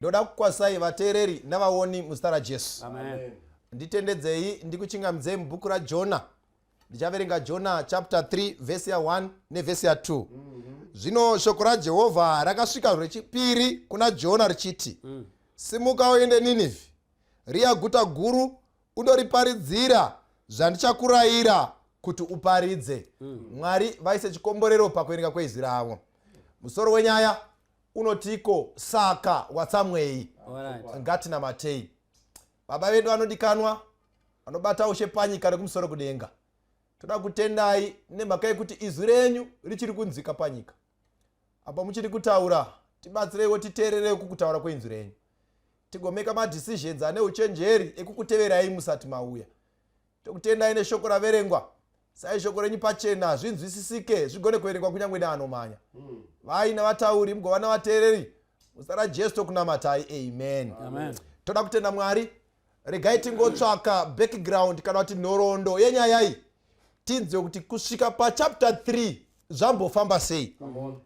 Ndoda kukwasai vateereri navaoni muzita raJesu. Amen. Nditendedzei ndikuchingamidzei mubhuku raJona. Ndichaverenga Jonah chapter 3 verse 1 neverse 2. Zvino shoko raJehovha rakasvika rwechipiri kuna Jonah richiti, simuka uende Ninevhe, riya guta guru, undoriparidzira zvandichakurayira kuti uparidze. Mwari vaise chikomborero pakuverenga kwezwi ravo. Musoro wenyaya unotiko Saka Watsamwei. Ngatinamatei. Baba vedu vanodikanwa, vanobata ushe panyika nekumusoro kudenga. Toda kutendai nemhaka yekuti izwi renyu richiri kunzwika panyika. Apa muchiri kutaura, tibatsireiwo titeererewo kukutaura kwenzwi renyu. Tigomeka madecisions ane uchenjeri ekukuteverai musati mauya. Tokutendai neshoko raverengwa. Sai shoko renyu pachena zvinzwisisike zvigone kuverengwa kunyange neanomanya. Vai navatauri mugova navateereri. Muzita raJesu tokunamatai. Amen. Amen. Toda kutenda Mwari. Regai tingotsvaka background kana kuti nhoroondo yenyaya iyi. Tinzwe kuti kusvika pachapter 3 zvambofamba sei.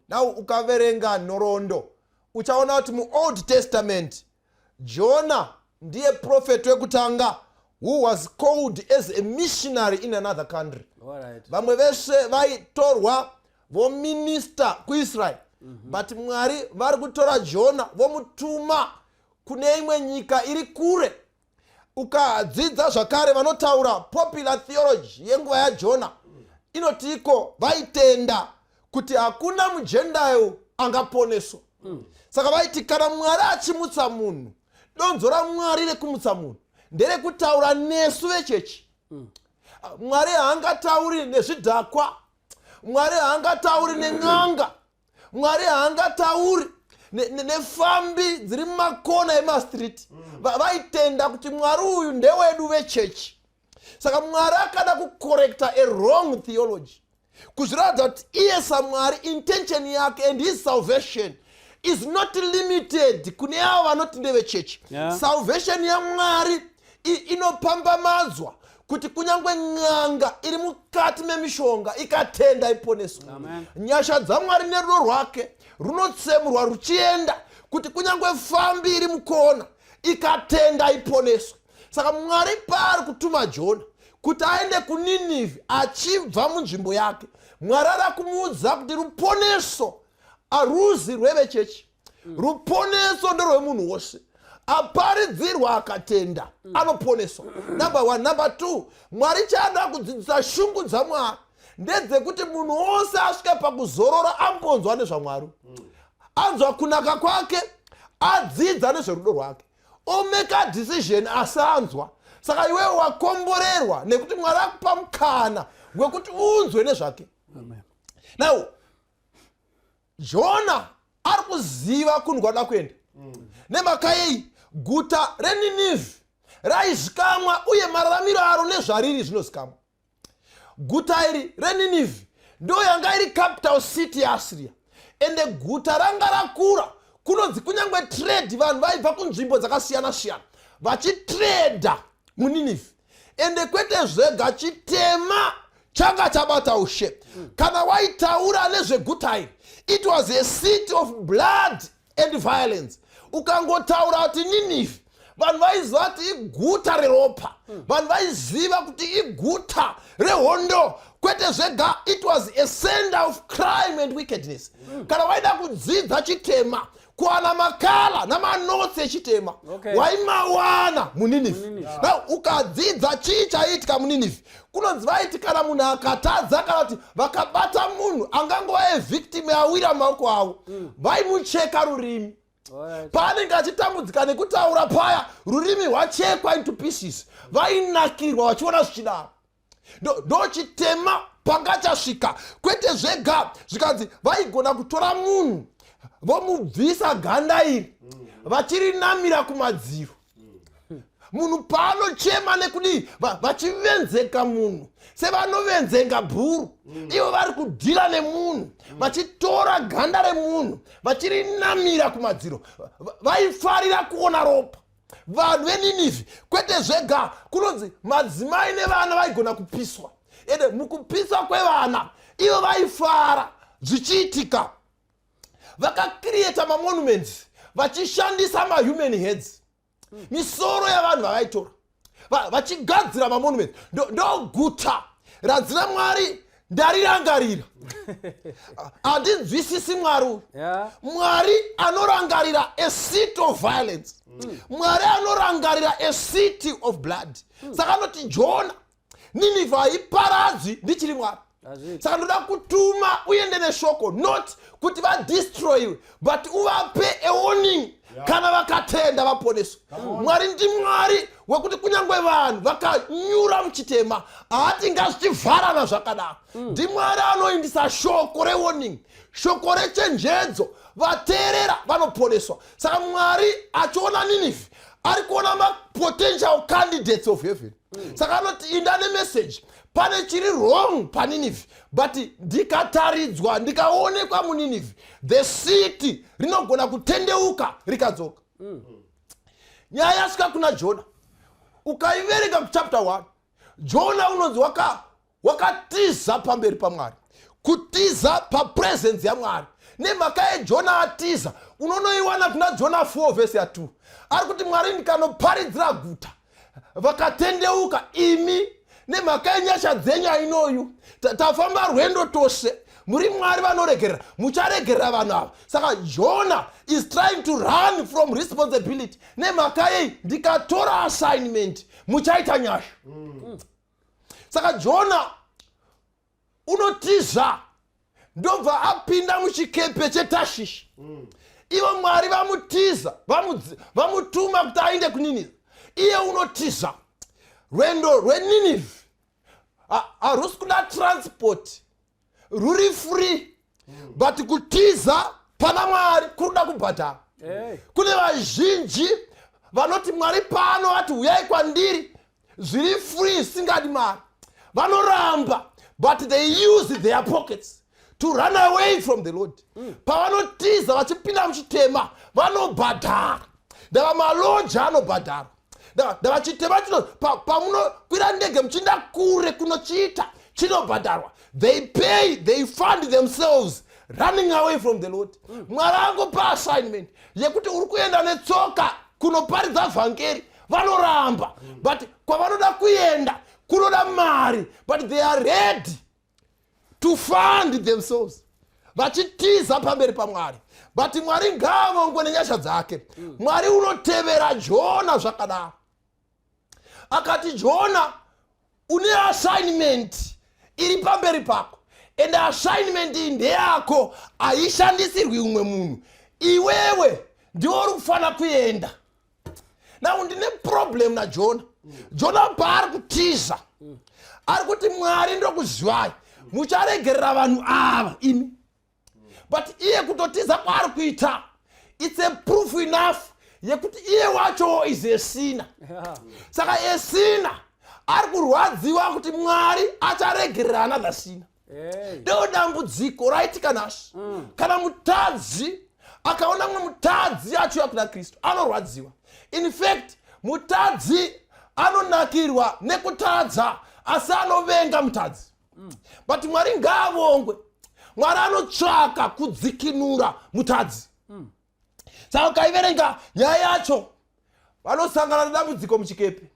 Now ukaverenga nhoroondo uchaona kuti muOld Testament Jonah ndiye prophet wekutanga who was called as a missionary in another country. Vamwe veshe vaitorwa vominister kuIsrael. But Mwari vari kutora Jonah vomutuma kune imwe nyika iri kure. Ukadzidza zvakare vanotaura popular theology yenguva yaJona inotiko vaitenda kuti hakuna muGentile angaponeswa. Saka vaiti kana Mwari achimutsa munhu, donzo raMwari rekumutsa munhu nderekutaura nesu vechechi. Mwari haangatauri nezvidhakwa, Mwari haangatauri nen'anga, Mwari haangatauri nefambi dziri mumakona emastreet. Vaitenda kuti Mwari uyu ndewedu vechechi. Saka Mwari akada kukorekta a wrong theology, kuzviratidza kuti iye saMwari intention yake and his salvation is not limited kune avo vanoti ndevechechi. Salvation yaMwari inopambamadzwa kuti kunyange n'anga iri mukati memishonga ikatenda iponeswa. Nyasha dzaMwari nerudo rwake runotsemurwa ruchienda kuti kunyange fambi iri mukona ikatenda iponeswa. Saka Mwari paari kutuma Jonah kuti aende kuNinevhe achibva munzvimbo yake. Mwari ara kumuudza kuti ruponeso haruzi rwevechechi, ruponeso nderwemunhu wose. Aparidzirwa akatenda anoponeswa. Number 1. Number 2, Mwari chaada kudzidzisa shungu dzaMwari ndedzekuti munhu wose asvike pakuzorora ambonzwa nezvaMwari, anzwa kunaka kwake, adzidza nezverudo rwake, omeka decision asanzwa. Saka iwewe wakomborerwa nekuti Mwari akupa mukana wekuti unzwe nezvake. Now Jonah ari kuziva kunhu kwada kuenda. Nemhaka yei guta reNinevhe raizikamwa uye mararamiro aro nezvariri zvinozikamwa. Guta iri reNinevhe ndo yanga iri capital city yaAsiria. Ende guta ranga rakura kunonzi kunyange trade vanhu vaibva kunzvimbo dzakasiyana-siyana vachitreda muNinevhe. Ende kwete zvega chitema changa chabata ushe. Kana waitaura nezveguta iri, it was a city of blood and violence. Ukangotaura kuti Ninevhe, vanhu vaiziva kuti iguta reropa, vanhu vaiziva kuti iguta rehondo. Kwete zvega, it was a center of crime and wickedness. Kana waida kudzidza chitema, kuwana makala namanotsi echitema, waimawana muNinevhe. Now ukadzidza chii chaitika muNinevhe, kunonzi vaiti kana munhu akatadza kana kuti vakabata munhu angangova evictim awira mumaoko avo, vaimucheka rurimi. Paanenge achitambudzika nekutaura paya, rurimi rwachekwa into pieces. Vainakirwa vachiona zvichidaro. Ndo chitema pakachasvika. Kwete zvega zvikanzi vaigona kutora munhu vomubvisa ganda iri vachirinamira kumadziro. Munhu paanochema nekudii vachivenzeka munhu sevanovenzenga bhuru, ivo vari kudhira nemunhu vachitora ganda remunhu vachirinamira kumadziro. Vaifarira kuona ropa. Vanhu veNinevhe kwete zvega, kunonzi madzimai nevana vaigona kupiswa. Ende mukupiswa kwevana ivo vaifara zvichiitika. Vakacreata mamonuments vachishandisa mahuman heads, misoro yavanhu vavaitora vachigadzira mamonuments. Ndoguta radzina Mwari ndarirangarira. Handinzwisisi Mwari. Mwari anorangarira a seat of violence. Mwari anorangarira a city of blood. Saka noti Jonah, Nineveh haiparadzwi ndichiri Mwari. Saka ndoda kutuma uende neshoko, not kuti vadestroy you, but uvape a warning. Kana vakatenda vaponeswa. Mwari ndi Mwari wekuti kunyangwe vanhu vakanyura muchitema haati ngazvichivharana zvakadaro. Ndi Mwari anoindisa shoko rewarning, shoko rechenjedzo, vateerera vanoponeswa. Saka Mwari achiona Nineveh ari kuona mapotential candidates of heaven. Saka anoti inda nemessage, pane chiri wrong paNineveh, but ndikataridzwa, ndikaonekwa muNineveh, the city rinogona kutendeuka rikadzoka. Nyaya yasvika kuna Jonah. Ukaiverenga kuchapter 1, Jonah unonzi wakatiza pamberi paMwari, kutiza papresence yaMwari. Nemhaka yeJonah atiza, unonoiwana kuna Jonah 4 verse 2. Ari kuti Mwari ndikanoparidzira guta vakatendeuka, imi nemhaka yenyasha dzenyu ainoyu tafamba rwendo tose, muri Mwari vanoregerera, mucharegerera vanhu ava. Saka Jonah is trying to run from responsibility. Nemhaka yei ndikatora assignment muchaita nyasha. Saka Jonah unotiza, ndobva apinda muchikepe cheTashishi. Ivo Mwari vamutiza, vamutuma kuti aende kuNineveh. Iye unotiza, rwendo rweNineveh harusi kuda transport, ruri free, but kutiza pana Mwari kuruda kubhadhara. Kune vazhinji vanoti Mwari pano ati uyai kwandiri zviri free singadi mari, vanoramba, but they use their pockets to run away from the Lord. Pavanotiza vachipinda muchitema vanobhadhara, ndava maloja anobhadhara. Ndava chitema chino pamunokwira ndege muchinda kure kunochiita chinobhadharwa. They pay, they fund themselves running away from the Lord. Mwari angopa assignment yekuti uri kuenda netsoka kunoparidza vhangeri, vanoramba, but kwavanoda kuenda kunoda mari, but they are ready to fund themselves, vachitiza pamberi paMwari. But Mwari ngaavongwe nenyasha dzake. Mwari unotevera Jonah zvakadaro. Akati Jonah, une assignment iri pamberi pako, and assignment iyi ndeyako, haishandisirwi umwe munhu. Iwewe ndiwe uri kufana kuenda. Now ndine problem na Jonah. Jonah paari kutiza, ari kuti Mwari ndokuzivai, mucharegerera vanhu ava imi. But iye kutotiza kwaari kuita, it's a proof enough yekuti iye wacho is a sinner. Saka a sinner ari kurwadziwa kuti Mwari acharegerera another sinner. Ndeo dambudziko raitika nhasi. Kana mutadzi akaona mumwe mutadzi achiuya kuna Kristu, anorwadziwa. In fact, mutadzi anonakirwa nekutadza, asi anovenga mutadzi. But Mwari ngaavongwe, Mwari anotsvaka kudzikinura mutadzi. Saka ukaiverenga nyaya yacho, vanosangana nedambudziko muchikepe,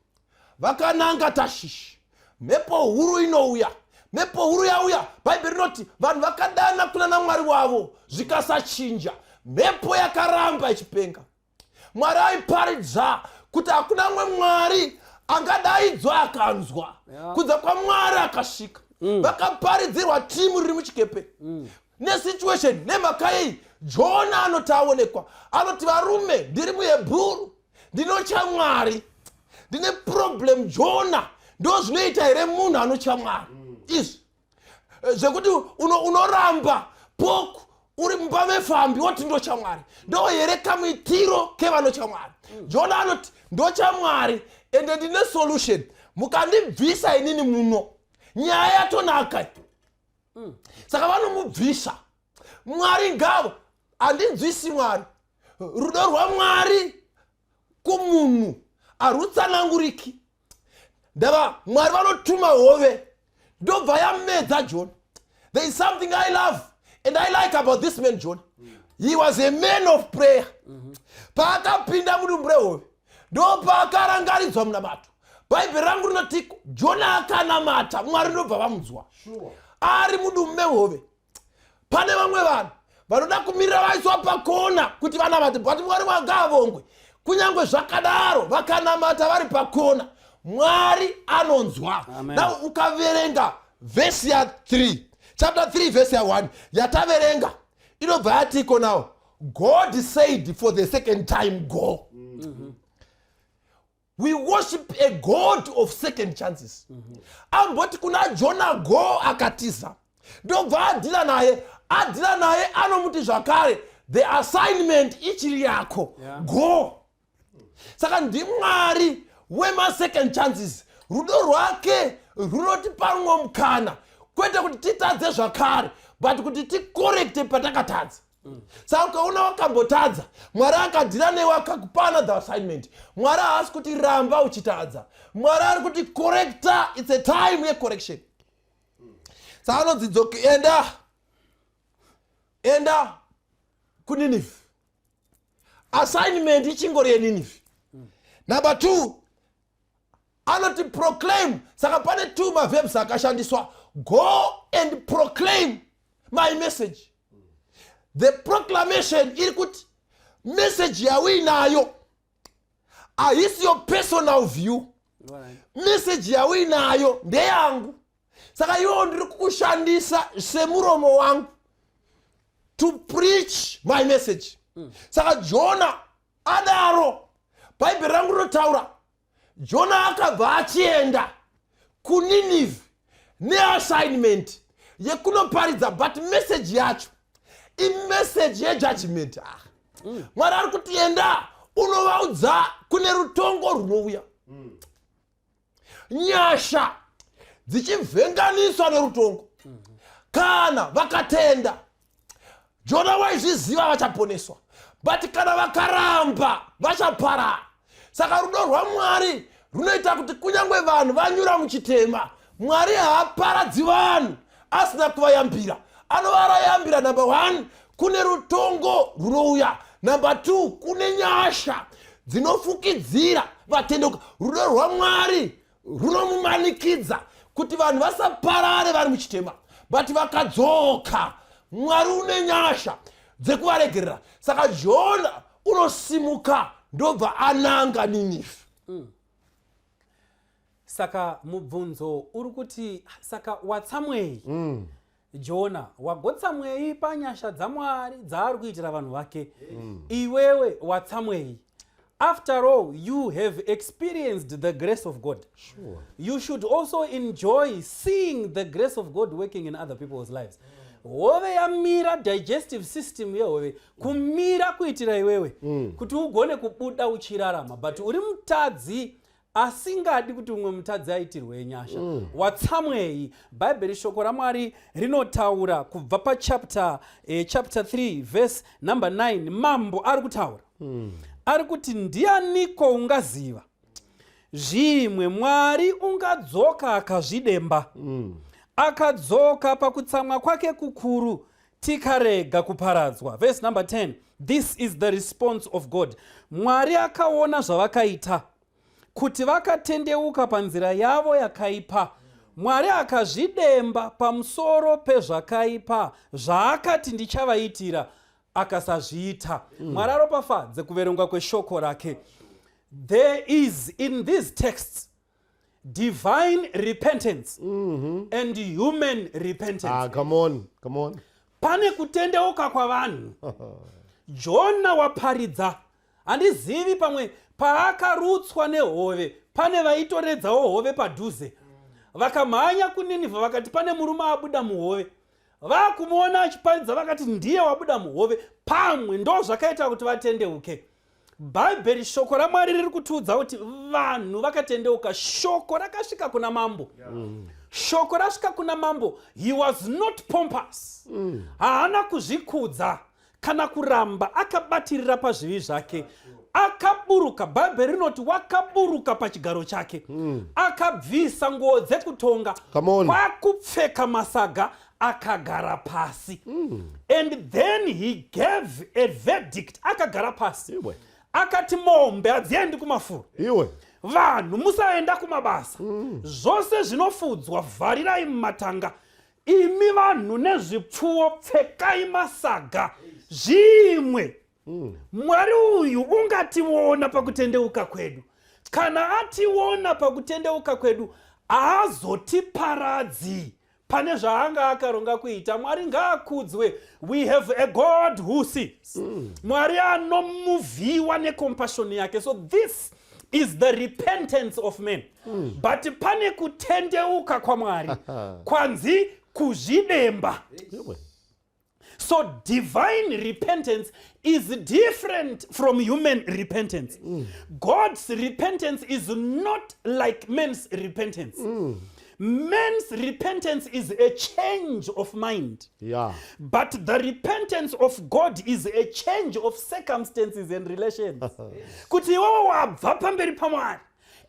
vakananga Tashishi, mhepo huru inouya. Mhepo huru yauya, Bhaibheri rinoti vanhu vakadana kuna naMwari wavo zvikasachinja, mhepo yakaramba ichipenga. Mwari aiparidza kuti hakuna mumwe Mwari angadaidzwa akanzwa, kudza kwaMwari akasvika. Vakaparidzirwa timu riri muchikepe nesituation. Nemhaka yei Jonah anoti aonekwa, anoti varume, ndiri muHebhuru, ndinotya Mwari, ndine problem. Jonah ndo zvinoita here munhu anotya Mwari izvi zvekuti unoramba poku uri mumba mefambi woti ndotya Mwari? Ndo here kamuitiro kevanotya Mwari? Jonah anoti ndotya Mwari ende ndine solution, mukandibvisa inini muno nyaya yatonaka. Saka vanomubvisa. Mwari ngavo, handinzwisi Mwari. Rudo rwaMwari kumunhu harutsananguriki. Ndava Mwari vanotuma hove ndobva yamedza Jonah. There is something I love and I like about this man Jonah. he was a man of prayer. Paakapinda mudumbu rehove ndo paakarangaridzwa munamato. Bhaibheri rangu rinoti Jonah akanamata, Mwari ndobva vamudzwa. Ari mudumbu mehove pane vamwe vanhu vanoda kumirira vaiswa pakona kuti vanamate, but Mwari wangavongwe. Kunyangwe zvakadaro vakanamata vari pakona, Mwari anonzwa. Now ukaverenga verse ya 3, chapter 3 verse ya 1 yataverenga inobva yatiko now, God said for the second time go. We worship a God of second chances. Amboti kuna Jonah go akatiza, ndobva adila naye anomuti zvakare the assignment ichiri yako, go. Saka ndimwari wema second chances. Rudo rwake runoti pamwe mukana kwete kuti titadze zvakare, but kuti tikorekte patakatadza. Saka ukaona wakambotadza, Mwari akadhira newe akakupana the assignment. Mwari haasi kuti ramba uchitadza, Mwari ari kuti correcta, it's a time yecorrection. Saka anodzi enda kuNineveh. Assignment ichingori yeNineveh. Number 2, anoti proclaim. Saka pane 2 maverbs akashandiswa, go and proclaim my message. The proclamation iri kuti message yawinayo haisi your personal view. Message yawinayo ndeyangu. Saka iwo ndiri kukushandisa semuromo wangu to preach my message. Saka Jonah adaro, Bhaibheri rangu rinotaura Jonah akabva achienda kuNineveh neassignment yekunoparidza, but message yacho imessage yejudgment. Mwari ari kuti enda unovaudza kune rutongo runouya. Nyasha dzichivhenganiswa nerutongo. Kana vakatenda, Jonah waizviziva vachaponeswa, but kana vakaramba vachaparara. Saka rudo rwaMwari runoita kuti kunyangwe vanhu vanyura muchitema, Mwari haaparadzi vanhu asina kuvayambira. Anovarayambira. Number 1, kune rutongo runouya. Number 2, kune nyasha dzinofukidzira vatendoka. Rudo rwaMwari runomumanikidza kuti vanhu vasaparare vari muchitema, but vakadzoka, Mwari une nyasha dzekuvaregerera. Saka Jonah unosimuka ndobva ananga Nineveh. Saka mubvunzo uri kuti saka Watsamwei Jonah wagotsamwei panyasha dzamwari dzaari kuitira vanhu vake. Iwewe Watsamwei, after all you have experienced the grace of God. Sure. You should also enjoy seeing the grace of God working in other people's lives. Hove yamira digestive system yehove kumira kuitira iwewe kuti ugone kubuda uchirarama, but uri mutadzi asingadi kuti umwe mutadzi aitirwe nyasha. Watsamwei, Bhaibheri shoko raMwari rinotaura kubva pachapter 3 verse number 9. Mambo ari kutaura ari kuti ndianiko ungaziva zvimwe Mwari ungadzoka akazvidemba, akadzoka pakutsamwa kwake kukuru tikarega kuparadzwa. Verse number 10, this is the response of God. Mwari akaona zvavakaita kuti vakatendeuka panzira yavo yakaipa. Mwari akazvidemba pamusoro pezvakaipa zvaakati ndichavaitira akasazviita. Mwari aropafadze kuverengwa kweshoko rake. There is in these texts divine repentance and human repentance. Come on. Pane kutendeuka kwavanhu. Jonah waparidza, handizivi pamwe paakarutswa nehove pane vaitoredzawo hove padhuze, vakamhanya kuNineveh vakati pane murume abuda muhove. Vakumuona achiparidza vakati ndiye wabuda muhove. Pamwe ndo zvakaita kuti vatendeuke. Bhaibheri shoko raMwari riri kutiudza kuti vanhu vakatendeuka. Shoko rakasvika kuna mambo. Shoko rasvika kuna mambo. He was not pompous. Haana kuzvikudza kana kuramba, akabatirira pazvivi zvake. Akaburuka, Bhaibheri rinoti wakaburuka pachigaro chake. Akabvisa nguo dzekutonga, kwakupfeka masaga, akagara pasi. And then he gave a verdict. Akagara pasi. Akati mombe hadziendi kumafuro. Vanhu musaenda kumabasa. Zvose zvinofudzwa vharirai mumatanga. Imi vanhu nezvipfuwo pfekai masaga. Zvimwe. Mwari uyu ungationa pakutendeuka kwedu. Kana ationa pakutendeuka kwedu, haazotiparadzi pane zvaanga akaronga kuita. Mwari ngaakudzwe. We have a God who sees. Mwari anomuvhiwa necompassion yake. So this is the repentance of men. But pane kutendeuka kwa Mwari kwanzi kuzvidemba. So divine repentance is different from human repentance. God's repentance is not like men's repentance. Men's repentance is a change of mind. But the repentance of God is a change of circumstances and relations. Kuti iwewe wabva pamberi paMwari.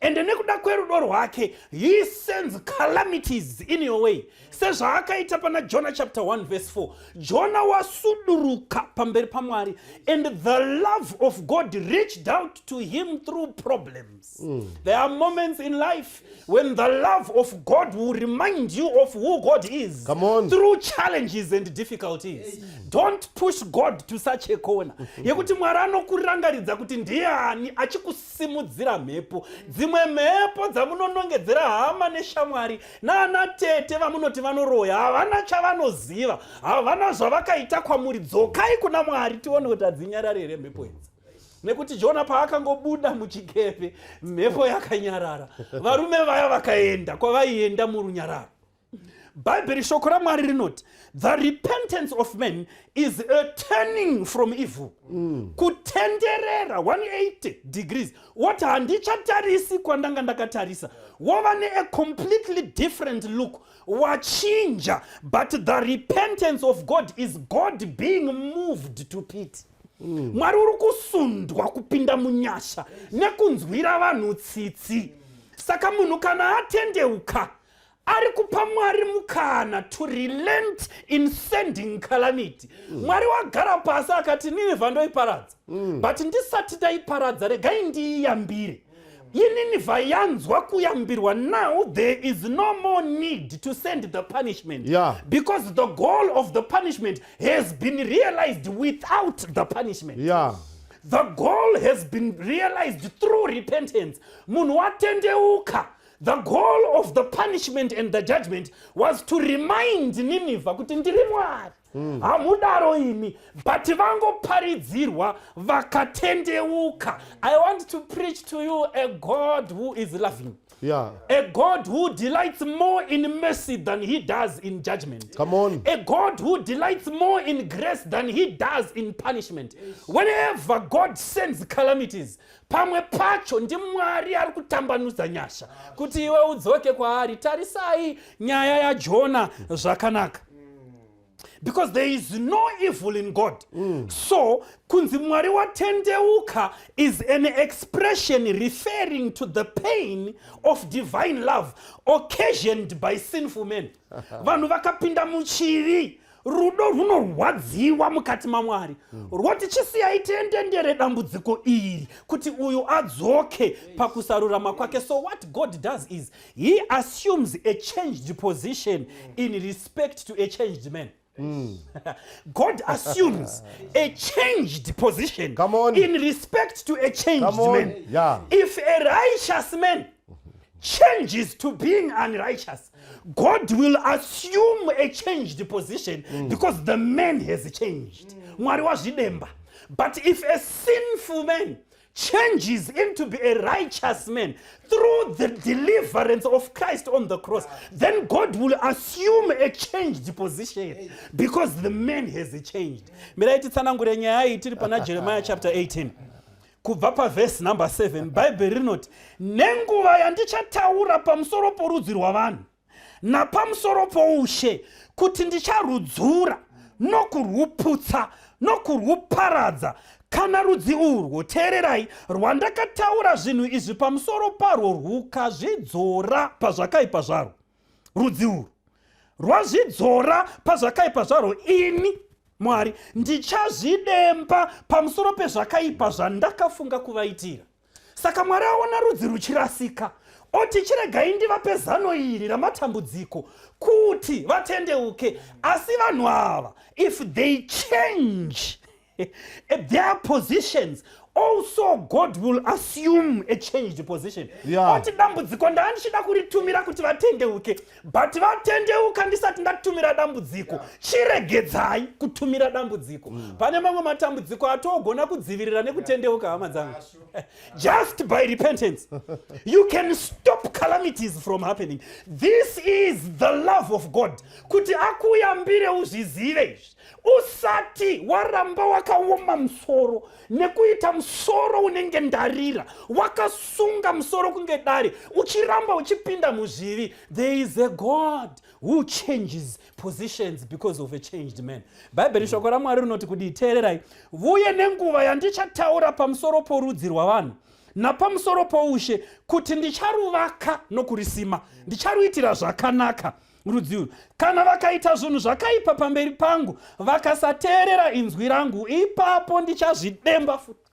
And nekuda kwerudo rwake, he sends calamities in your way. Sezvaakaita pana Jonah chapter 1 verse 4. Jonah wasuduruka pamberi paMwari, and the love of God reached out to him through problems. There are moments in life when the love of God will remind you of who God is. Through challenges and difficulties. Don't push God to such a corner. Yekuti Mwari anokurangaridza kuti ndiani achikusimudzira mhepo. Dzimwe mhepo dzamunonongedzera hama neshamwari nana tete vamunoti vanoroya havana chavanoziva, havana zvavakaita kwamuri. Dzokai kuna Mwari tione kuti hadzinyarare here mhepo idzi. Nekuti Jonah paakangobuda muchikepe, mhepo yakanyarara. Varume vaya vakaenda kwavaienda murunyararo. Bible shoko raMwari rinoti, the repentance of men is a turning from evil. Kutenderera 180 degrees. What handichatarisi kwandanga ndakatarisa. Wovane a completely different look. Wachinja. But the repentance of God is God being moved to pity. Mwari uri kusundwa kupinda munyasha nekunzwira vanhu tsitsi. Saka munhu kana atendeuka, ari kupa Mwari mukana to relent in sending calamity. Mwari wagara pasi akati Nineveh ndoiparadza. But ndisati ndaiparadza regai ndiiyambire. Nineveh yanzwa kuyambirwa. Now there is no more need to send the punishment. Because the goal of the punishment has been realized without the punishment. The goal has been realized through repentance. Munhu watendeuka. The goal of the punishment and the judgment was to remind Nineveh kuti ndiri Mwari. Hamudaro imi, but vangoparidzirwa vakatendeuka. I want to preach to you a God who is loving. A God who delights more in mercy than he does in judgment. A God who delights more in grace than he does in punishment. Whenever God sends calamities, pamwe pacho ndi Mwari ari kutambanudza nyasha kuti iwe udzoke kwaari. Tarisai nyaya ya Jonah zvakanaka. Because there is no evil in God. So, kunzi Mwari watendeuka is an expression referring to the pain of divine love occasioned by sinful men. Vanhu vakapinda muchivi, rudo runorwadziwa mukati maMwari. Rwoti chisiyai tiendendere dambudziko iri kuti uyu adzoke pakusarurama kwake. So what God does is he assumes a changed position in respect to a changed man. God assumes a changed position in respect to a changed man. If a righteous man changes to being unrighteous, God will assume a changed position because the man has changed. But if a sinful man changes into be a righteous man through the deliverance of Christ on the cross, then God will assume a changed position because the man has changed. Miraiti tsanangure nyaya iyi tiri pana Jeremiah chapter 18. Kubva pa verse number 7, Bible rinoti, nenguva yandichataura pamusoro porudzi rwavanhu napamusoro poushe kuti ndicharudzura nokurwuputsa nokurwuparadza, kana rudzi urwo, teererai, rwandakataura zvinhu izvi pamusoro parwo rukazvidzora pazvakaipa zvarwo. Rudzi urwo rwazvidzora pazvakaipa zvarwo, ini Mwari ndichazvidemba pamusoro pezvakaipa zvandakafunga kuvaitira. Saka Mwari aona rudzi ruchirasika, oti chiregai ndivape zano iri ramatambudziko kuti vatendeuke. Asi vanhu ava, if they change their positions, also God will assume a changed position. Oti dambudziko ndandichida kuritumira kuti vatendeuke, but vatendeuka ndisati ndatumira dambudziko. Chiregedzai kutumira dambudziko. Pane mamwe matambudziko atogona kudzivirira nekutendeuka, hama dzangu. Just by repentance, you can stop calamities from happening. This is the love of God. Kuti akuyambire uzvizive usati waramba wakaoma musoro nekuita musoro unenge ndarira, wakasunga musoro kunge dare, uchiramba uchipinda muzvivi. There is a God who changes positions because of a changed man. Bible shoko raMwari rinoti kudii? Teererai, vuye nenguva yandichataura pamusoro porudzi rwavanhu napamusoro poushe, kuti ndicharuvaka nokurisima, ndicharuitira zvakanaka rudzi urwu. Kana vakaita zvinhu zvakaipa pamberi pangu, vakasateerera inzwi rangu, ipapo ndichazvidemba futi.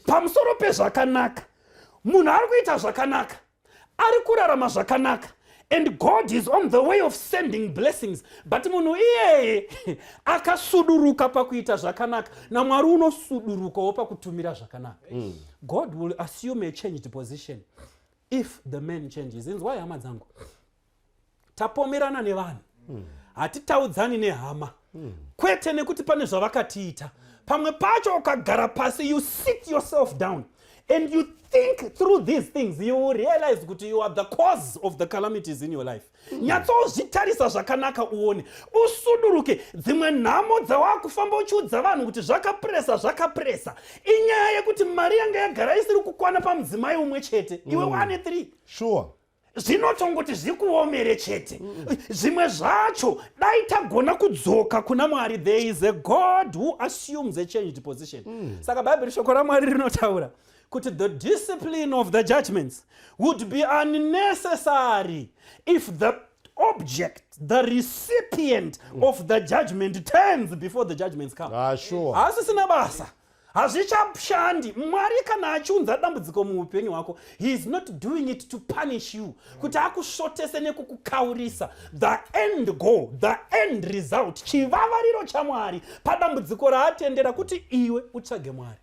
Pamusoro pezvakanaka, munhu ari kuita zvakanaka, ari kurarama zvakanaka, and God is on the way of sending blessings, but munhu iyeye akasuduruka pakuita zvakanaka, naMwari unosudurukawo pakutumira zvakanaka. God will assume a changed position if the man changes. Inzwai hama dzangu, tapomerana nevanhu, hatitaudzani nehama, kwete nekuti pane zvavakatiita. Pamwe pacho ukagara pasi, you sit yourself down and you think through these things, you will realize that you are the cause of the calamities in your life. Nyatsozvitarisa zvakanaka uone, usuduruke. Dzimwe nhamo dzawakufamba uchiudza vanhu kuti zvakapresa, inyaya yekuti mari yanga yagara isiri kukwana pamudzimai umwe chete, iwe 1 3. Sure. Zvinotongoti zvikuomere chete. Zvimwe zvacho dai tagona kudzoka kuna Mwari. There is a God who assumes a changed position. Saka Bible shoko raMwari rinotaura kuti the discipline of the judgments would be unnecessary if the object, the recipient of the judgment turns before the judgments come. Sure. Asisina basa, hazvichashandi. Mwari kana achiunza dambudziko muupenyu hwako, he is not doing it to punish you, kuti akusvotese nekukukaurisa. The end goal, the end result, chivavariro chaMwari padambudziko raatendera kuti iwe utsvage Mwari.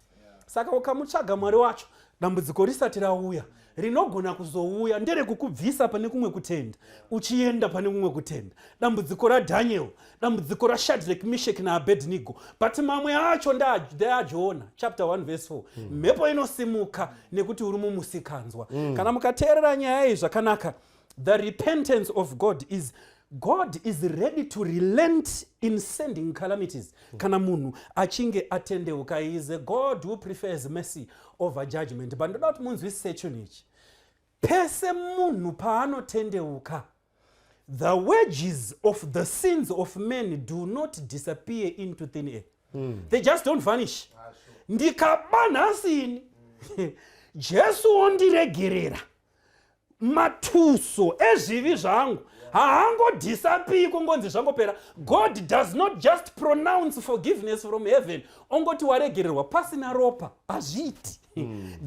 Saka ukamutsvaga Mwari wacho, dambudziko risati rauya, rinogona kuzouya nderekukubvisa pane kumwe kutenda uchienda pane kumwe kutenda. Dambudziko raDaniel, dambudziko raShadrach, Meshach naAbednego, but mamwe acho ndeaJona, chapter 1 verse 4. Mhepo inosimuka nekuti uri mumusikanzwa. Kana mukateerera nyaya iyi zvakanaka, the repentance of God is ready to relent in sending calamities. Kana munhu achinge atendeuka, he is a God who prefers mercy over judgment. But ndoda kuti munzwisise chinhu ichi. Pese munhu paanotendeuka, the wages of the sins of men do not disappear into thin air. They just don't vanish. Ndikabanhasini Jesu ondiregerera matuso ezvivi zvangu, haangodisapii kungonzi zvangopera. God does not just pronounce forgiveness from heaven, ongoti waregererwa pasina ropa, hazviiti.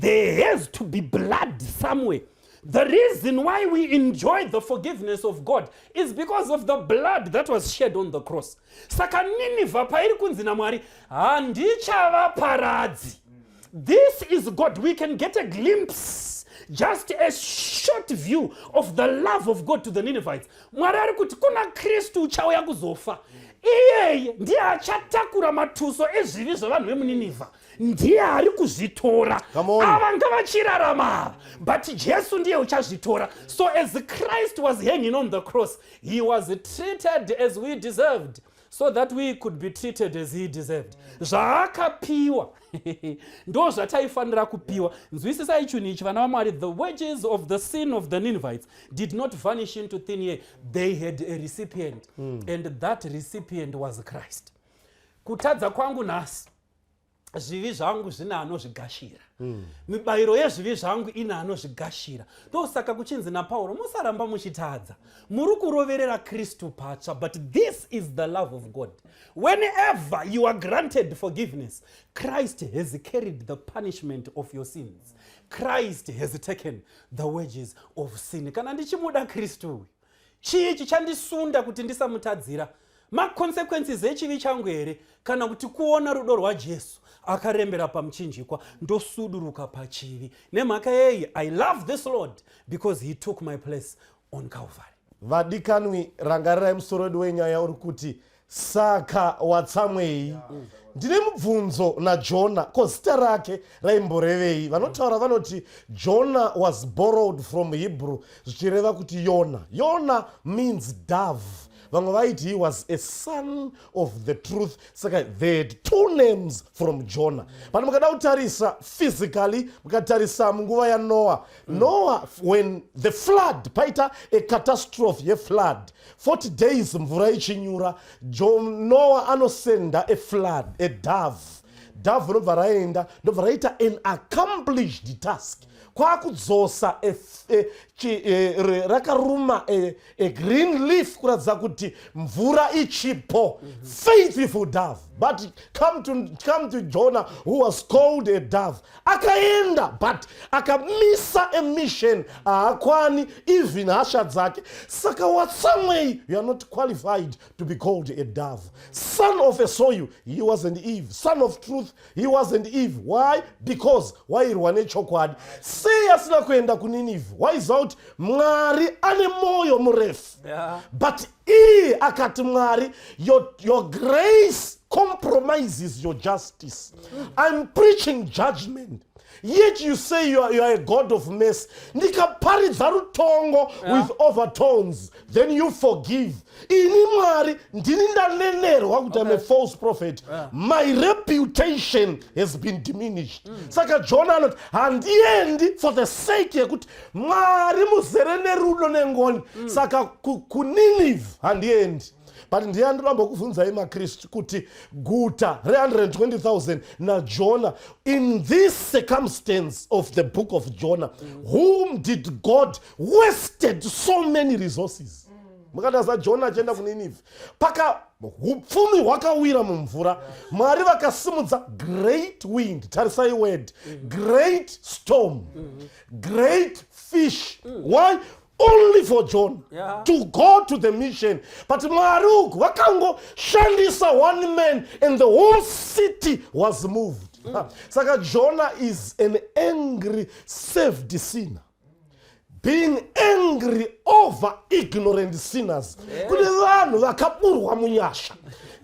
There has to be blood somewhere. The reason why we enjoy the forgiveness of God is because of the blood that was shed on the cross. Saka Nineveh pairi kunzi naMwari, handichavaparadzi. This is God. We can get a glimpse, just a short view of the love of God to the Ninevites. Mwari ari kuti kuna Kristu uchauya kuzofa. Iyeye ndiye achatakura matuso ezvivi zvavanhu vemuNineveh. Ndiye ari kuzvitora. Ava ngavachirarama, but Jesu ndiye uchazvitora. So as Christ was hanging on the cross, he was treated as we deserved, so that we could be treated as he deserved. Zvaakapiwa ndo zvataifanira kupiwa. Nzwisisai chinhu ichi vana vaMwari. The wages of the sin of the Ninevites did not vanish into thin air. They had a recipient, and that recipient was Christ. Kutadza kwangu nhasi, zvivi zvangu zvina anozvigashira mibayiro yezvivi zvangu ina anozvigashira. Ndosaka kuchinzi naPauro, musaramba muchitadza, muri kuroverera Kristu patsva. But this is the love of God. Whenever you are granted forgiveness, Christ has carried the punishment of your sins. Christ has taken the wages of sin. Kana ndichimuda Kristu, chii chichandisunda kuti ndisamutadzira? Consequences echivi changu here kana kuti kuona rudo rwaJesu akarembera pamuchinjikwa ndosuduruka pachivi. Nemhaka yeyi, I love this Lord because he took my place on Calvary. Vadikanwi, rangarirai musoro wedu wenyaya uri kuti Saka Watsamwei. Ndine mubvunzo naJona, ko zita rake raimborevei? Vanotaura vanoti Jonah was borrowed from Hebrew, zvichireva kuti Yona. Yona means dove. Vamwe vaiti he was a son of the truth. Saka they had two names from Jonah. But mukada kutarisa physically, mukatarisa munguva ya Noah. Noah, when the flood, paita a catastrophe ye flood, 40 days mvura ichinyura, Noah anosenda a flood, a dove. Dove nobva raita an accomplished task. Kwakudzosa rakaruma a green leaf kuratidza kuti mvura ichipo. Faithful dove. But come to Jonah, who was called a dove. Akaenda, but akamisa a mission. Akwani even hasha dzake. Saka Watsamwei, you are not qualified to be called a dove. Son of a soil, he wasn't Eve. Son of truth, he wasn't Eve. Why? Because wairwane chokwadi. Sei asina kuenda kuninive. Why is out? Mwari ane moyo murefu. But akati Mwari, your grace compromises your justice. I'm preaching judgment. Yet you say you are a God of mercy. Ndikaparidza rutongo with overtones. Then you forgive. Ini Mwari ndini ndanenerwa kuti I'm a false prophet. My reputation has been diminished. Saka Jonah not handiendi for the sake yekuti Mwari muzere nerudo nengoni. Saka kuninive handiendi. But ndiyandoramba kuvunzai maKristu kuti guta re-120,000 naJona, in this circumstance of the book of Jonah, whom did God wasted so many resources? Mukataza Jonah achienda kuNineveh, paka upfumi hwakawira mumvura, Mwari vakasimudza great wind. Tarisai word, great storm, great fish. Why? Only for John to go to the mission. But Maruk, wakango shandisa one man and the whole city was moved. Saka Jonah is an angry, saved sinner. Being angry over ignorant sinners. Kune vanhu vakapurwa munyasha.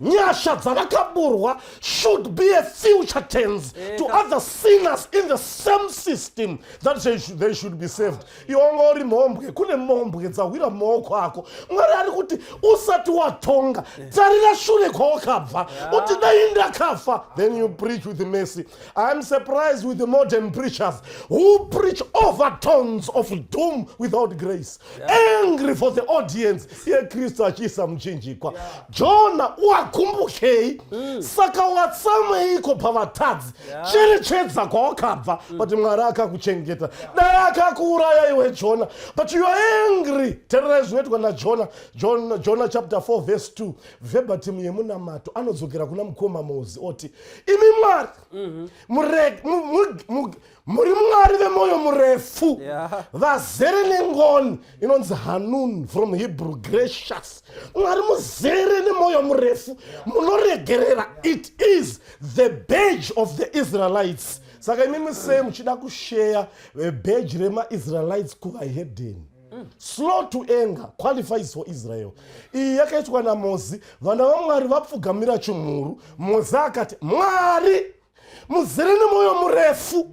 Nyasha dzavakaburwa should be a future tense to other sinners in the same system that they should be saved. Iongori mombwe, kune mombwe dzawira maoko ako. Mwari ari kuti usati watonga, tarira shure kwawakabva, uti dai ndakafa. Then you preach with mercy. I'm surprised with the modern preachers who preach overtones of doom without grace. Angry for the audience. Here Kristu achisa mchinjikwa. Jonah kumbukei, Saka Watsamwei ko pavatadzi, cherechedza kwawakabva, but Mwari akakuchengeta. Dai akakuuraya iwe Jonah, but you are angry. Tererai zvinoitwa naJonah. Jonah chapter 4 verse 2. Verbatim yemunamato anodzokera kuna mukoma Mozisi oti, imi Mwari, muri Mwari vemoyo murefu, vazere nengoni, inonzi Hanun from Hebrew, gracious. Mwari muzere nemoyo murefu, munoregerera. It is the badge of the Israelites. Saka imimi se muchida kushare badge rema Israelites kuva hedeni. Slow to anger qualifies for Israel. Iyi yakaitwa naMozisi, vana vaMwari vapfugamira chimhuru. Mozisi akati, Mwari muzere nemoyo murefu,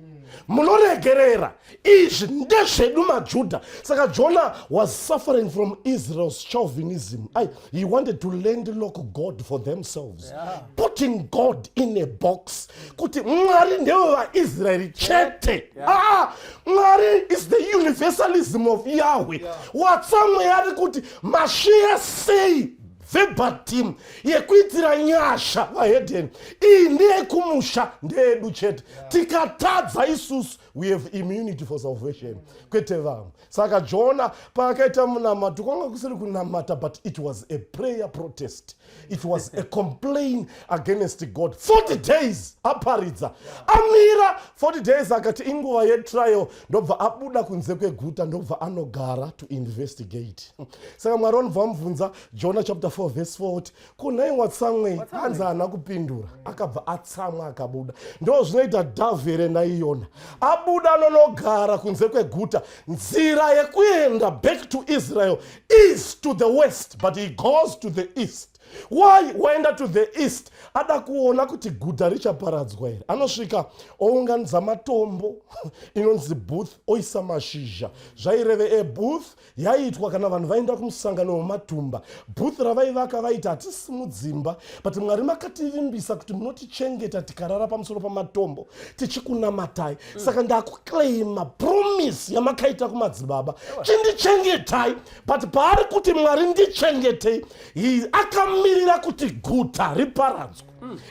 munoregerera. Izvi ndezvedu maJudha. Saka Jonah was suffering from Israel's chauvinism. He wanted to landlock God for themselves. Putting God in a box. Kuti Mwari ndewe vaIsraeri chete. Mwari is the universalism of Yahweh. Watsamwei ari kuti Mashiach sei verbatim yekuitira nyasha vahedheni. Iyi ndeyekumusha ndeyedu chete. Tikatadza isusu, we have immunity for salvation. Kwete vamwe. Saka Jonah paakaita munamato kwanga kusiri kunamata, but it was a prayer protest. It was a complaint against God. 40 days aparidza. Amira 40 days akati inguva yetrial ndobva abuda kunze kweguta ndobva anogara to investigate. Saka Mwari vanobva mubvunza Jonah chapter 4 verse 40 kunai Watsamwei hanzi haana kupindura akabva atsamwa akabuda. Ndo zvinoita Dhavhere naiyona abuda anonogara kunze kweguta. Nzira yekuenda back to Israel is to the west, but he goes to the east. Why waenda to the east? Ada kuona kuti guta richaparadzwa here. Anosvika ounganidza matombo inonzi booth oisa mashizha. Zvaireve booth yaitwa kana vanhu vaenda kumusangano wematumba. Booth ravaivaka vaita hatisi mudzimba, but Mwari makativimbisa kuti munotichengeta tikarara pamusoro pamatombo tichikunamatai. Saka ndakuclaima promise yamakaita kumadzibaba, chindichengetai. But paari kuti Mwari ndichengetei, akamirira kuti guta riparadzwa.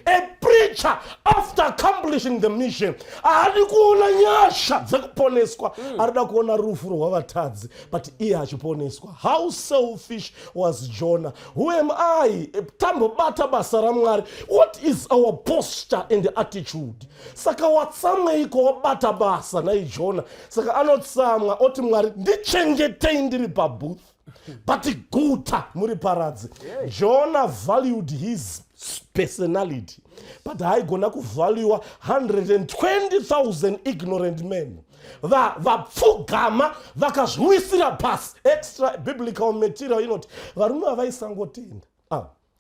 A preacher, after accomplishing the mission, haadi kuona nyasha dzekuponeswa, arida kuona rufu rwavatadzi, but iye achiponeswa. How selfish was Jonah? Who am I? Tambobata basa raMwari. What is our posture and attitude? Saka Watsamwei ko wabata basa na Jonah. Saka anotsamwa oti Mwari ndichengetei ndiri pabooth, but guta muri paradzi. Jonah valued his personality, but haigona kuvaluwa 120,000 ignorant men vapfugama vakazviwisira pasi. Extra biblical material inoti varume havaisangotenda.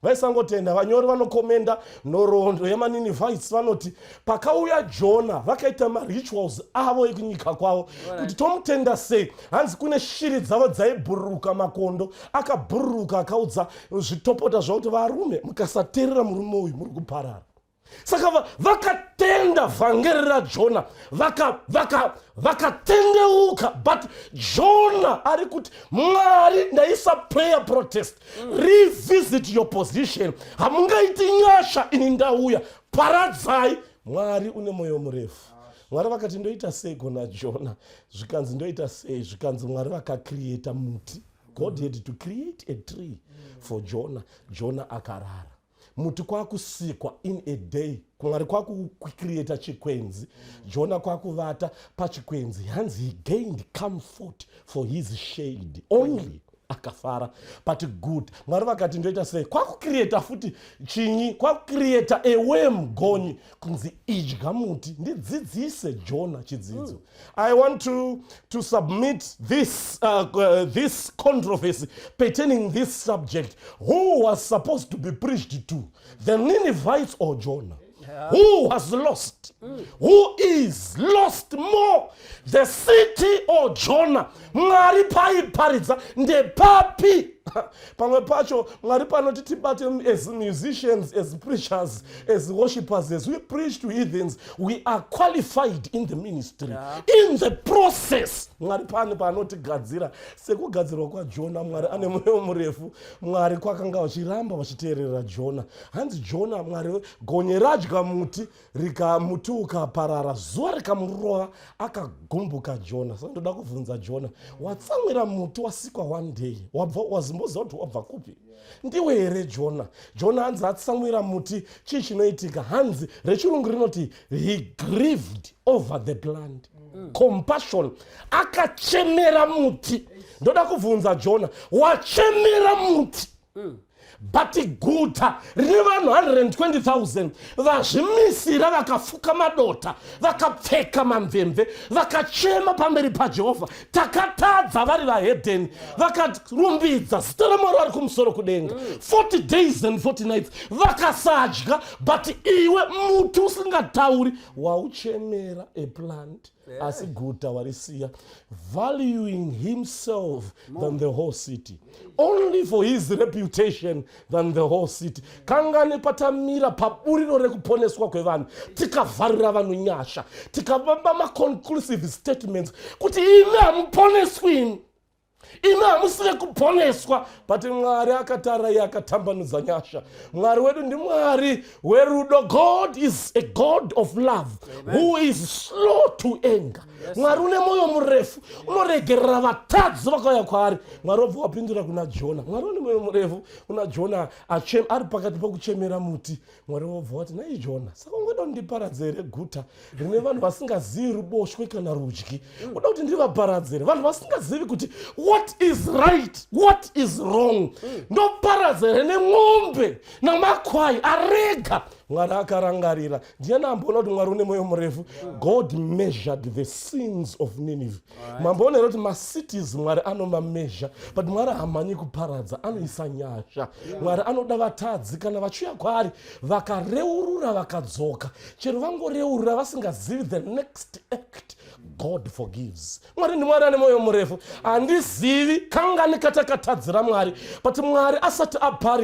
Vaisangotenda. Vanyori vanokomenda nhoroondo yemaninivites vanoti pakauya Jonah vakaita marituals avo ekunyika kwavo kuti tomutenda sei. Hanzi kune shiri dzavo dzaibhururuka makondo, akabhururuka akaudza zvitopota zvakuti varume mukasateerera murume uyu muri kuparara. Saka vakatenda vhangeri raJona, vakatendeuka. But Jonah ari kuti Mwari ndaisa prayer protest, revisit your position, hamungaiti nyasha ini ndauya, paradzai. Mwari une moyo murefu. Mwari vakati ndoita sei kuna Jonah, zvikanzi ndoita sei, zvikanzi Mwari vakacreata muti. God had to create a tree for Jonah. Jonah akarara. Muti kwakusikwa in a day. Mwari kwakucreata chikwenzi. Jonah kwakuvata pachikwenzi. Hanzi he gained comfort for his shade only. Akafara. But good. Mwari vakati ndoita sei, kwakucreata futi chinyi, kwakucreata a worm gonyi kunzi idya muti. Ndidzidzise Jonah chidzidzo. I want to submit this this controversy pertaining this subject. Who was supposed to be preached to? The Ninevites or Jonah? Who has lost? Who is lost more? The city or Jonah? Mwari paiparidza ndepapi? Pamwe pacho Mwari panoti tibate as musicians, as preachers, as worshippers, as we preach to heathens, we are qualified in the ministry. In the process Mwari pane panotigadzira sekugadzirwa kwaJona. Mwari ane moyo murefu. Mwari kwakanga vachiramba vachiteerera Jonah. Hanzi Jonah Mwari gonye radya muti muti ukaparara, zuva rikamurova akagumbuka Jonah. Saka ndoda kubvunza Jonah, watsamwira muti wasikwa one day, wazimboziva kuti wabva kupi? Ndiwe here Jonah? Jonah hanzi atsamwira muti, chii chinoitika? Hanzi rechirungu rinoti he grieved over the plant. Compassion. Akachemera muti. Ndoda kubvunza Jonah, wachemera muti. But guta rine vanhu 120,000 vazvimisira vakafuka madota, vakapfeka mamvemve, vakachema pamberi paJehovha. Takatadza vari vahedheni, vakarumbidza zita raMwari vari kumusoro kudenga. 40 days and 40 nights vakasadya. But iwe muti usingatauri wauchemera a plant. Asi guta warisiya, valuing himself than the whole city, only for his reputation than the whole city. Kangane patamira paburiro rekuponeswa kwevanhu, tikavharira vanhu nyasha, tikavamba conclusive statements kuti ime hamuponeswi. imi hamusire kuponeswa but Mwari akatara iye akatambanudza nyasha. Mwari wedu ndimwari werudo. God is a God of love. Amen. Who is slow to anger. Yes, Mwari une moyo murefu unoregerera vatadzi vakauya kwaari. Mwari wabva wapindura kuna Jona. Mwari une moyo murefu kuna Jona ari pakati pokuchemera muti. Mwari wabva wati nai Jona, saka ungoda kundiparadza here guta rine vanhu vasingazivi ruboshwe kana rudyi. Unoda kuti ndivaparadze here vanhu vasingazivi kuti what is right, what is wrong. Ndoparadza here nemombe namakwai arega. Mwari akarangarira. Ndiani amboona kuti Mwari une moyo murefu? God measured the sins of Nineveh. Mamboona here kuti macities Mwari anomamezha but Mwari hamanyi kuparadza, anoisa nyasha. Mwari anoda vatadzi kana vachiuya kwaari vakareurura vakadzoka. Chero vangoreurura vasingazivi the next act, God forgives. Mwari ndimwari ane moyo murefu. Handizivi kangani katakatadzira Mwari but Mwari asati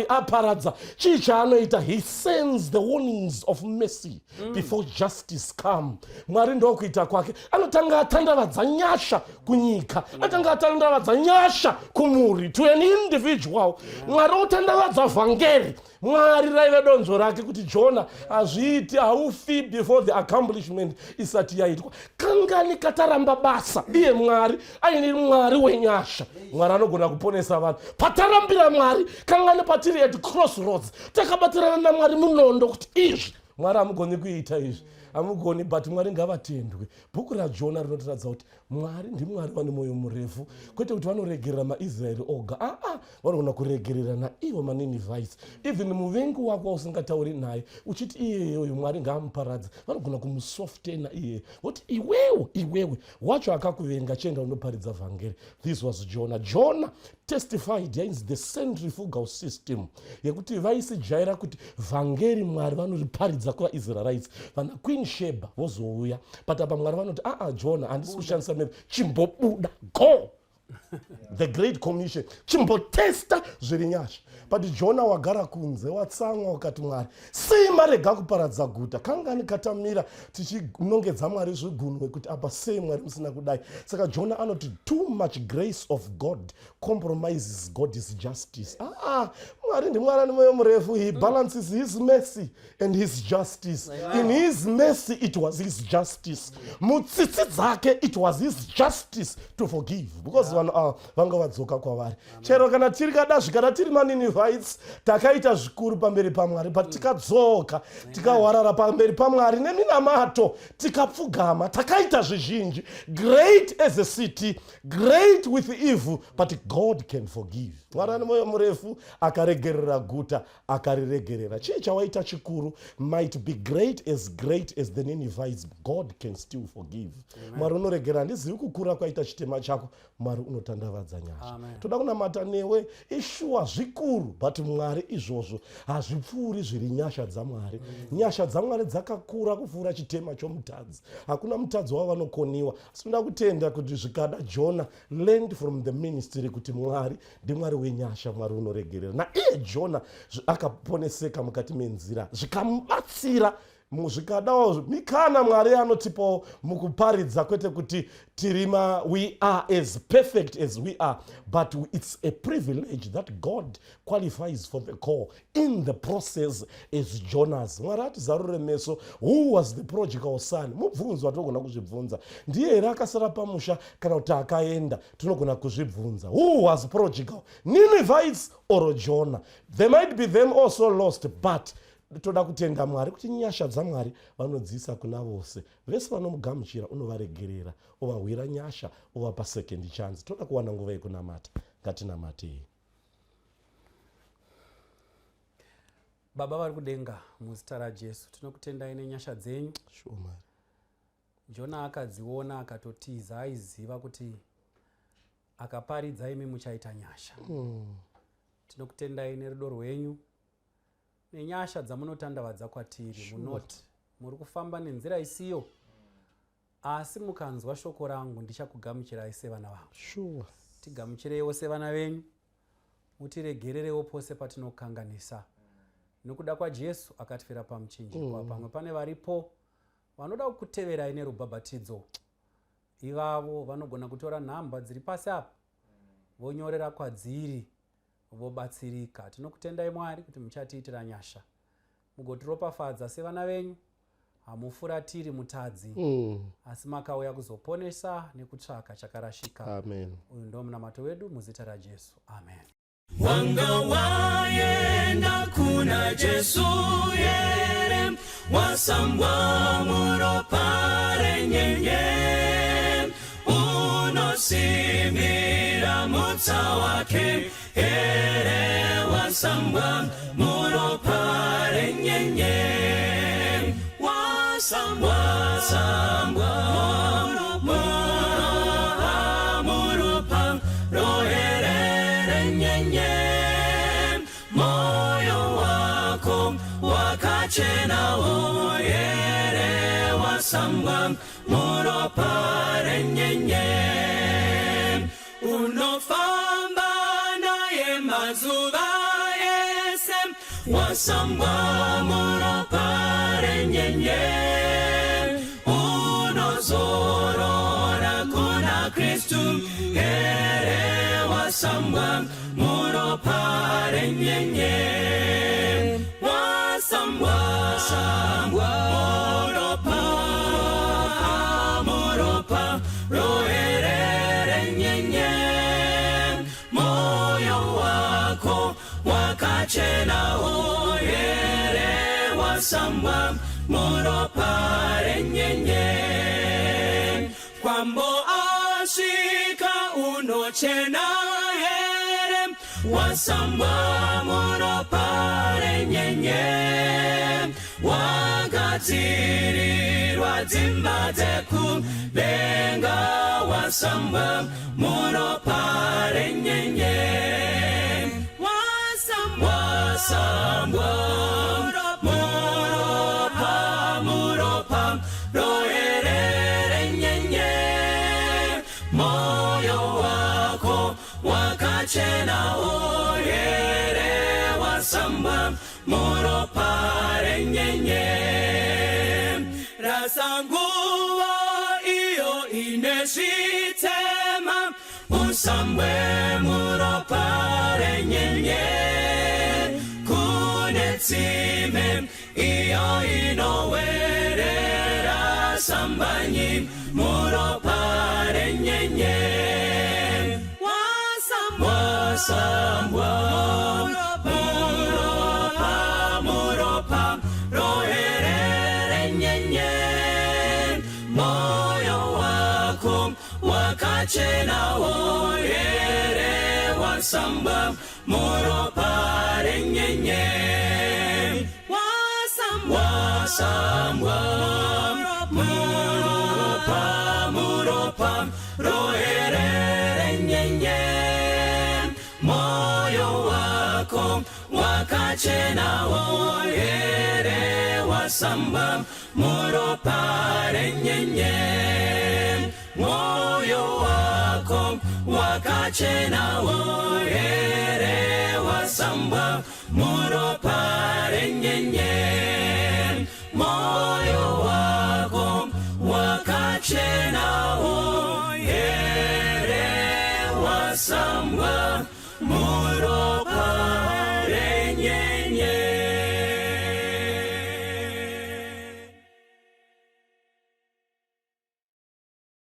aparadza chii chaanoita, he sends the warnings of mercy before justice come. Mwari ndokuita kwake anotanga atandavadza nyasha kunyika, atanga atandavadza nyasha kumuri, to an individual. Mwari otandavadza vhangeri. Mwari raive donzvo rake kuti Jonah hazviiti, haufi before the accomplishment isati yaitwa. Kangani kataramba basa iye Mwari aine Mwari wenyasha. Mwari anogona kuponesa vanhu patarambira Mwari. Kangani patiri at crossroads takabatirana naMwari munondo kuti izvi Mwari hamugoni kuita izvi, hamugoni, but Mwari ngavatendwe. Bhuku raJona rinotiradza kuti Mwari ndimwari vane moyo murefu, kwete kuti vanoregerera maIsraeri oga, vanogona kuregerera naivo maNinevhites. Even muvengi wako usingatauri naye uchiti iyeyoyo Mwari ngaamuparadze, vanogona kumusoftena iye kuti iwewe wacho akakuvenga chenda unoparidza vhangeri. This was Jonah. Jonah testified against the centrifugal system yekuti vaisijaira kuti vhangeri Mwari vanoriparidza kuvaIsraelites. Vana Queen Sheba vozouya but apa Mwari vanoti Jonah handisi kushandisa meri, chimbobuda, go. The Great Commission, chimbotesta zviri nyasha. But Jonah wagara kunze watsamwa wakati Mwari sei marega kuparadza guta. Kangani katamira tichinongedza Mwari zvigunwe kuti apa sei Mwari musina kudai. Saka Jonah anoti too much grace of God compromises God's justice. Mwari ndimwari ane moyo murefu. He balances his mercy and his justice. In his mercy it was his justice. Mutsitsi dzake it was his justice to forgive because vanga vadzoka kwavari. Chero kana tiri kadasvikana tiri maNinevhites takaita zvikuru pamberi paMwari but tikadzoka tikahwarara pamberi paMwari neminamato tikapfugama takaita zvizhinji. Great as a city, great with evil, but God can forgive. Mwari ane moyo murefu akaregerera guta akariregerera. Chii chawaita chikuru might be great as the Ninevites, God can still forgive. Mwari unoregerera. Handizivi kukura kwaita chitema chako, Mwari unotandavadza nyasha. Toda kunamata newe ishuwa zvikuru but Mwari izvozvo hazvipfuuri zviri nyasha dzaMwari. Nyasha dzaMwari dzakakura kupfuura chitema chomutadzi. Hakuna mutadzi wavanokoniwa. Sinoda kutenda kuti zvikada Jonah learned from the ministry kuti Mwari ndimwari wenyasha, Mwari unoregerera. Naiye Jonah akaponeseka mukati menzira zvikamubatsira muzvikadawo mikana Mwari anotipo mukuparidza, kwete kuti tirima we are as perfect as we are, but it's a privilege that God qualifies for the call in the process as Jonas. Mwari atizarure meso, who was the prodigal son? Mubvunzo atogona kuzvibvunza. Ndiye here akasara pamusha kana kuti akaenda, tinogona kuzvibvunza. Who was prodigal? Ninevites or Jonah? They might be them also lost, but toda kutenda Mwari kuti nyasha dzaMwari vanodzisa kuna vose. Vese vanomugamuchira unovaregerera, ovahwira nyasha, ovapa second chance. Toda kuwana nguva yekunamata. Ngatinamatei. Baba vari kudenga muzita raJesu, tinokutendai nenyasha dzenyu. Sure, Mwari. Jonah akadziona akatotiza, aiziva kuti akaparidza imi muchaita nyasha. Tinokutendai nerudo rwenyu nenyasha dzamunotandavadza kwatiri. Munoti muri kufamba nenzira isiyo, asi mukanzwa shoko rangu ndichakugamuchirai sevana vangu. Tigamuchireiwo sevana venyu, mutiregererewo pose patinokanganisa. Nokuda kwaJesu akatifira pamuchinjikwa. Pamwe pane varipo vanoda kukuteverai nerubhabhatidzo, ivavo vanogona kutora nhamba dziri pasi apa vonyorera kwadziri vobatsirika. Tinokutendai Mwari kuti muchatiitira nyasha mugotiropafadza sevana venyu. Hamufuratiri mutadzi asi makauya kuzoponesa nekutsvaka chakarashika. Amen. Uyu ndo munamato wedu muzita raJesu. Amen. Wanga waenda kuna Jesu yere wasambwa muropare nyenye unosimira mutsa wake ere wasambwa muropare nyenye wasambwa muropa roherere nyenye moyo wako wakachena oyere wasambwa muropare nyenye unofamba naye mazuva ese wasambwa muropare nyenye unozorora kuna Kristu ere wasambwa muropare nyenye wasambwa muropa roherere nyenye moyo wako wakachena oyere wasambwa muropare nyenye kwambo ashika unochena here wasambwa muropare nyenye wagadzirirwa dzimba dzekudenga wasambwa muropare nyenye wasambwa muropa roherere nyenye moyo wako wakachena oyere wasambwa muropare nyenye rasanguva iyo ineshitema usambwe muropare nyenye kunetsime iyo inowerera sambanyi muropare nyenye wasambwa muropa roherere nyenye moyo wako wakachena oyere wasambwa muropare nyenye wasambwa muropa roherere nyenye moyo wako wakachena oyere wasambwa muropare nyenye moyo wako wakachena oyere wasambwa muropare